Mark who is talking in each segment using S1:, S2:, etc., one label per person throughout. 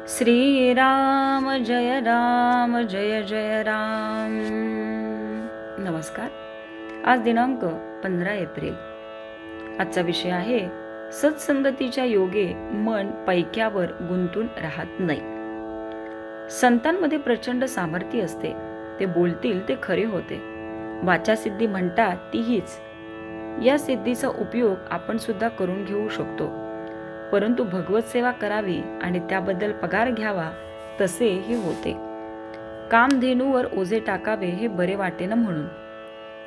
S1: श्रीराम जय जय राम। नमस्कार। आज दिनांक 15 एप्रिल। आजचा विषय आहे सत्संगतीच्या योगे मन पैक्यावर गुंतून राहत नाही। संतांमध्ये प्रचंड सामर्थ्य असते, ते बोलतील ते खरे होते। वाचा सिद्धी म्हणतात ती हीच। या सिद्धीचा उपयोग आपण सुद्धा करून घेऊ शकतो, परंतु भगवत सेवा करावी आणि त्याबद्दल पगार घ्यावा तसे हे होते। कामधेनूवर ओझे टाकावे हे बरे वाटेना म्हणून।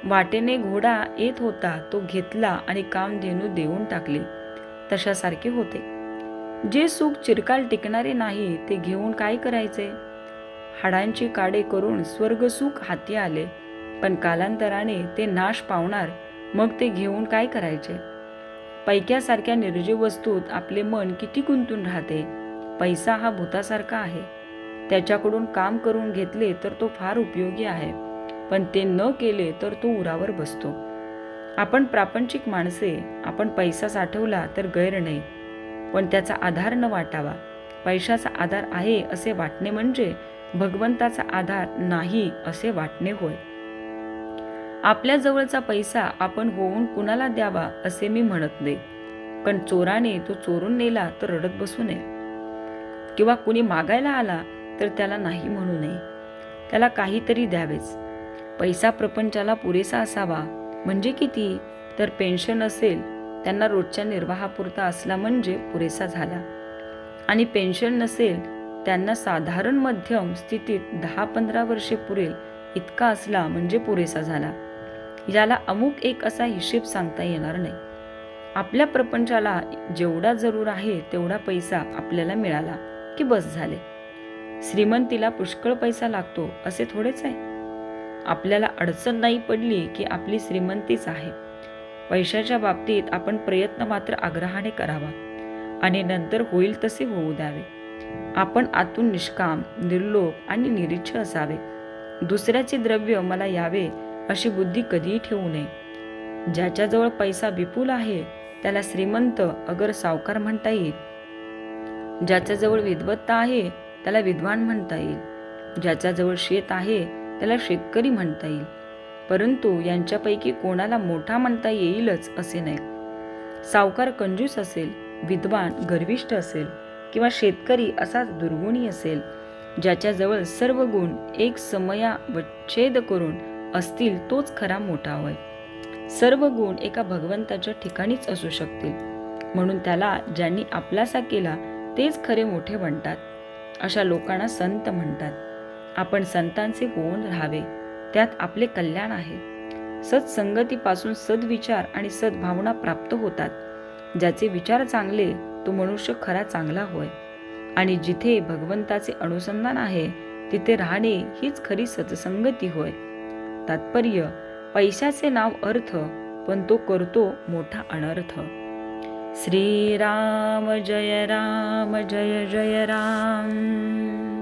S1: वाटेने घोडा येत होता, तो घेतला आणि कामधेनू देऊन टाकली, तशासारखे होते। जे सुख चिरकाल टिकणारे नाही ते घेऊन काय करायचे? हाडांची काडे करून स्वर्गसुख हाती आले, पण कालांतराने ते नाश पावणार, मग ते घेऊन काय करायचे? पैक्यासारख्या निर्जीव वस्तूत आपले मन किती गुंतून राहते। पैसा हा भूतासारखा आहे, त्याच्याकडून काम करून घेतले तर तो फार उपयोगी आहे, पण ते न केले तर तो उरावर बसतो। आपण प्रापंचिक माणसे, आपण पैसा साठवला तर गैर नाही, पण त्याचा आधार न वाटावा। पैशाचा आधार आहे असे वाटणे म्हणजे भगवंताचा आधार नाही असे वाटणे होय। आपल्या जवळचा पैसा आपण होऊन कुणाला द्यावा असे मी म्हणत नाही, पण चोराने तो चोरून नेला तर रडत बसू नये, किंवा कुणी मागायला आला तर त्याला नाही म्हणू नये, त्याला काहीतरी द्यावेच। पैसा प्रपंचाला पुरेसा असावा म्हणजे किती? तर पेन्शन असेल त्यांना रोजच्या निर्वाहापुरता असला म्हणजे पुरेसा झाला, आणि पेन्शन नसेल त्यांना साधारण मध्यम स्थितीत 10-15 वर्षे पुरेल इतका असला म्हणजे पुरेसा झाला। याला अमुक एक असा हिशेब सांगता येणार नाही। आपल्या प्रपंचाला जेवढा जरूर आहे तेवढा पैसा आपल्याला मिळाला की बस झाले। श्रीमंतीला पुष्कळ पैसा लागतो असे थोडेच आहे। आपल्याला अडचण नाही पडली की आपली श्रीमंतीच आहे। पैशाच्या बाबतीत आपण प्रयत्न मात्र आग्रहाने करावा आणि नंतर होईल तसे होऊ द्यावे। आपण आतून निष्काम, निर्लोभ आणि निरीच्छ असावे। दुसऱ्याचे द्रव्य मला यावे अशी बुद्धी कधीही ठेवू नये। ज्याच्याजवळ पैसा विपुल आहे त्याला श्रीमंत अगर सावकार म्हणता येईल। ज्याच्याजवळ विद्वत्ता आहे त्याला विद्वान म्हणता येईल। ज्याच्याजवळ शेत आहे त्याला शेतकरी म्हणता येईल, परंतु यांच्यापैकी कोणाला मोठा म्हणता येईलच असे नाही। सावकार कंजूस असेल, विद्वान गर्विष्ठ असेल, किंवा शेतकरी असाच दुर्गुणी असेल, ज्याच्याजवळ सर्व गुण एक समयावच्छेद करून असतील तोच खरा मोठा होय। सर्व गुण एका भगवंताच्या ठिकाणीच असू शकतील, म्हणून त्याला ज्यांनी आपलासा केला तेच खरे मोठे बनतात। अशा लोकांना संत म्हणतात। आपण संतांचे होऊन राहावे, त्यात आपले कल्याण आहे। सत्संगतीपासून सद्विचार आणि सद्भावना प्राप्त होतात। ज्याचे विचार चांगले तो मनुष्य खरा चांगला होय, आणि जिथे भगवंताचे अनुसंधान आहे तिथे राहणे हीच खरी सत्संगती होय। तात्पर्य, पैशाचे नाव अर्थ, पण तो करतो मोठा अनर्थ। श्रीराम जय जय राम।